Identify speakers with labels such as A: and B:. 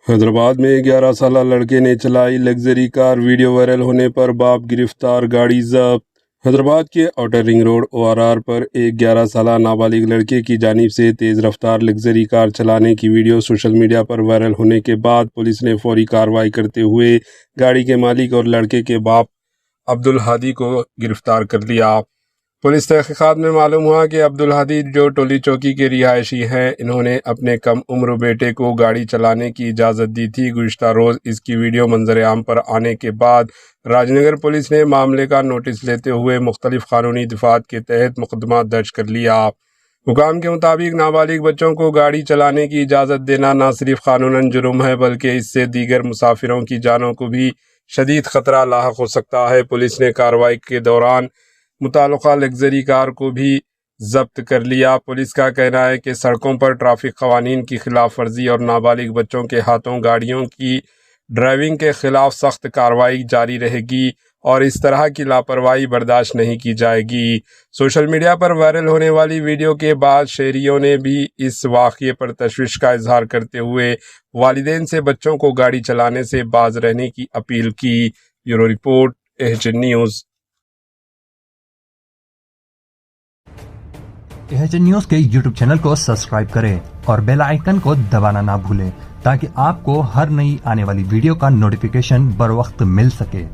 A: حیدرآباد میں 11 سالہ لڑکے نے چلائی لگژری کار، ویڈیو وائرل ہونے پر باپ گرفتار، گاڑی ضبط۔ حیدرآباد کے آؤٹر رنگ روڈ ORR پر ایک 11 سالہ نابالغ لڑکے کی جانب سے تیز رفتار لگژری کار چلانے کی ویڈیو سوشل میڈیا پر وائرل ہونے کے بعد پولیس نے فوری کارروائی کرتے ہوئے گاڑی کے مالک اور لڑکے کے باپ عبدالہادی کو گرفتار کر لیا۔ پولیس تحقیقات میں معلوم ہوا کہ عبدالہادی، جو ٹولی چوکی کے رہائشی ہیں، انہوں نے اپنے کم عمر بیٹے کو گاڑی چلانے کی اجازت دی تھی۔ گزشتہ روز اس کی ویڈیو منظر عام پر آنے کے بعد راج نگر پولیس نے معاملے کا نوٹس لیتے ہوئے مختلف قانونی دفعات کے تحت مقدمہ درج کر لیا۔ حکام کے مطابق نابالغ بچوں کو گاڑی چلانے کی اجازت دینا نہ صرف قانوناً جرم ہے بلکہ اس سے دیگر مسافروں کی جانوں کو بھی شدید خطرہ لاحق ہو سکتا ہے۔ پولیس نے کارروائی کے دوران متعلقہ لگژری کار کو بھی ضبط کر لیا۔ پولیس کا کہنا ہے کہ سڑکوں پر ٹریفک قوانین کی خلاف ورزی اور نابالغ بچوں کے ہاتھوں گاڑیوں کی ڈرائیونگ کے خلاف سخت کارروائی جاری رہے گی اور اس طرح کی لاپرواہی برداشت نہیں کی جائے گی۔ سوشل میڈیا پر وائرل ہونے والی ویڈیو کے بعد شہریوں نے بھی اس واقعے پر تشویش کا اظہار کرتے ہوئے والدین سے بچوں کو گاڑی چلانے سے باز رہنے کی اپیل کی۔ Bureau report, AHN news.
B: AHN news کے YouTube چینل کو سبسکرائب کریں اور بیل آئیکن کو دبانا نہ بھولیں تاکہ آپ کو ہر نئی آنے والی ویڈیو کا نوٹیفیکیشن بر وقت مل سکے۔